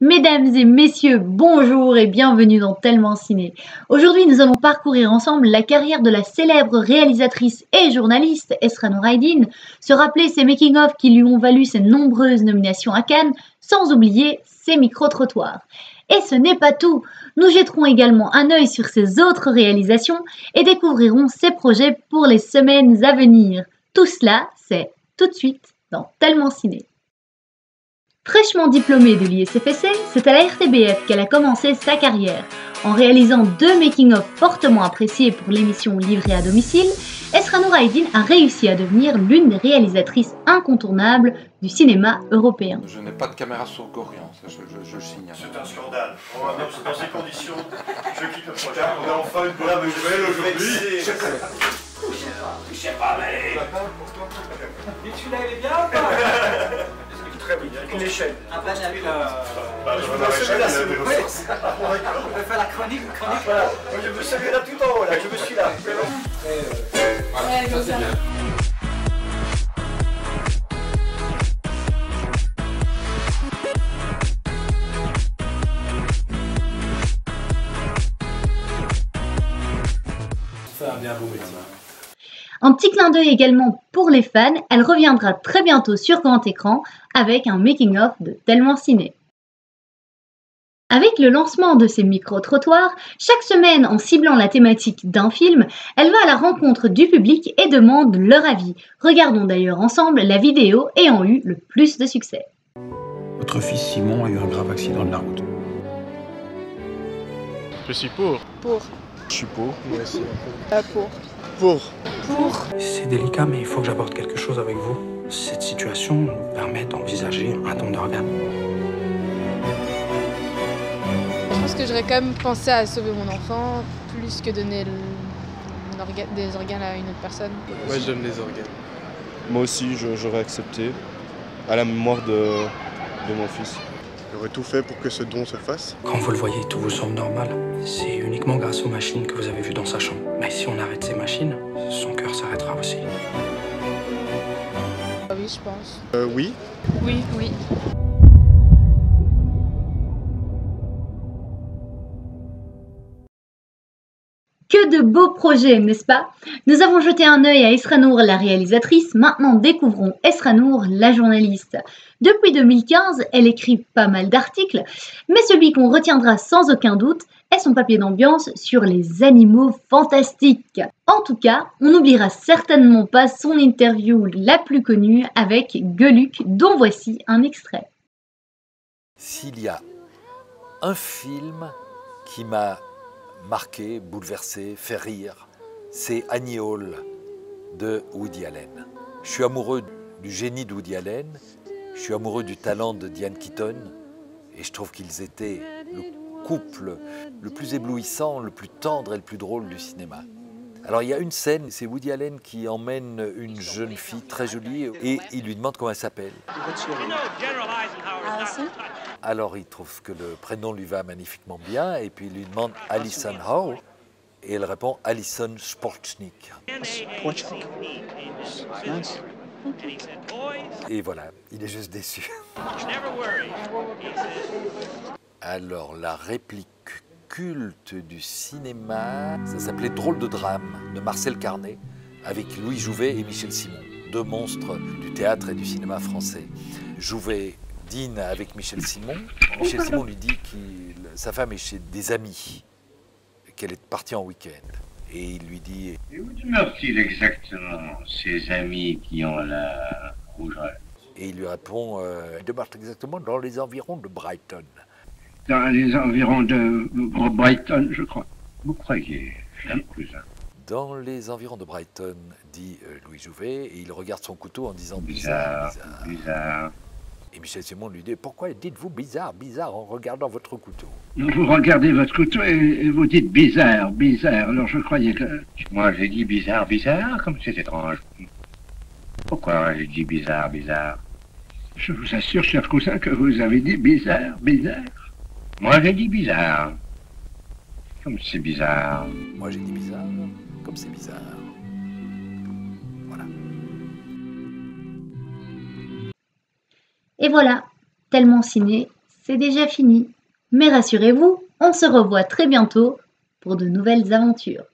Mesdames et messieurs, bonjour et bienvenue dans Tellement Ciné. Aujourd'hui, nous allons parcourir ensemble la carrière de la célèbre réalisatrice et journaliste Esra Nouraydin, se rappeler ses making-of qui lui ont valu ses nombreuses nominations à Cannes, sans oublier ses micro-trottoirs. Et ce n'est pas tout, nous jetterons également un œil sur ses autres réalisations et découvrirons ses projets pour les semaines à venir. Tout cela, c'est tout de suite dans Tellement Ciné. Fraîchement diplômée de l'ISFSC, c'est à la RTBF qu'elle a commencé sa carrière. En réalisant 2 making-of fortement appréciés pour l'émission Livrée à domicile, Esra Nouraydin a réussi à devenir l'une des réalisatrices incontournables du cinéma européen. Je n'ai pas de caméra sur Gorian, ça je signale. C'est un scandale. Dans ces conditions, je quitte le projet. On a enfin une bonne nouvelle aujourd'hui. Je sais pas, mais... Et tu l'as aimé bien ou pas? Très bien, avec une échelle. Ah bah j'avais Je vous laisse celui-là, s'il vous plaît. On va faire la chronique. Voilà, moi je veux celui-là tout en haut, là, je me suis là. Ouais, comme ça. C'est un bien beau métier. Un petit clin d'œil également pour les fans, elle reviendra très bientôt sur grand écran avec un making-of de Tellement Ciné. Avec le lancement de ces micro-trottoirs, chaque semaine en ciblant la thématique d'un film, elle va à la rencontre du public et demande leur avis. Regardons d'ailleurs ensemble la vidéo ayant eu le plus de succès. Votre fils Simon a eu un grave accident de la route. Je suis pour. Pour. Je suis pour. Moi aussi. Pour. Pour. Pour. C'est délicat, mais il faut que j'aborde quelque chose avec vous. Cette situation nous permet d'envisager un don d'organes. Je pense que j'aurais quand même pensé à sauver mon enfant plus que donner des organes à une autre personne. Moi je donne les organes. Moi aussi j'aurais accepté à la mémoire de mon fils. J'aurais tout fait pour que ce don se fasse. Quand vous le voyez, tout vous semble normal. C'est uniquement grâce aux machines que vous avez vues dans sa chambre. Mais si on arrête ces machines, son cœur s'arrêtera aussi. Ah oui, je pense. Oui. Oui. Que de beaux projets, n'est-ce pas? Nous avons jeté un œil à Esra Nour, la réalisatrice, maintenant découvrons Esra Nour, la journaliste. Depuis 2015, elle écrit pas mal d'articles, mais celui qu'on retiendra sans aucun doute est son papier d'ambiance sur les animaux fantastiques. En tout cas, on n'oubliera certainement pas son interview la plus connue avec Gueuluc, dont voici un extrait. S'il y a un film qui m'a marqué, bouleversé, fait rire, c'est Annie Hall de Woody Allen. Je suis amoureux du génie de Woody Allen, je suis amoureux du talent de Diane Keaton et je trouve qu'ils étaient le couple le plus éblouissant, le plus tendre et le plus drôle du cinéma. Alors il y a une scène, c'est Woody Allen qui emmène une jeune fille très jolie et il lui demande comment elle s'appelle. Alors il trouve que le prénom lui va magnifiquement bien et puis il lui demande Alison Howe et elle répond Alison Sportschnik. Et voilà, il est juste déçu. Alors la réplique culte du cinéma, ça s'appelait Drôle de drame de Marcel Carné avec Louis Jouvet et Michel Simon, 2 monstres du théâtre et du cinéma français. Jouvet dîne avec Michel Simon. Michel Simon lui dit que sa femme est chez des amis, qu'elle est partie en week-end. Et il lui dit... Et où demeurent-ils exactement, ces amis qui ont la rougeole? Et il lui répond, ils demeurent exactement dans les environs de Brighton. Dans les environs de Brighton, je crois. Vous croyez, cher cousin? Dans les environs de Brighton, dit Louis Jouvet, et il regarde son couteau en disant bizarre. Et Michel Simon lui dit, pourquoi dites-vous bizarre en regardant votre couteau? Vous regardez votre couteau et vous dites bizarre. Alors je croyais que... Moi j'ai dit bizarre, comme c'est étrange. Pourquoi j'ai dit bizarre? Je vous assure, cher cousin, que vous avez dit bizarre. Moi j'ai dit bizarre. Comme c'est bizarre. Moi j'ai dit bizarre, comme c'est bizarre. Voilà. Et voilà, Tellement Ciné, c'est déjà fini. Mais rassurez-vous, on se revoit très bientôt pour de nouvelles aventures.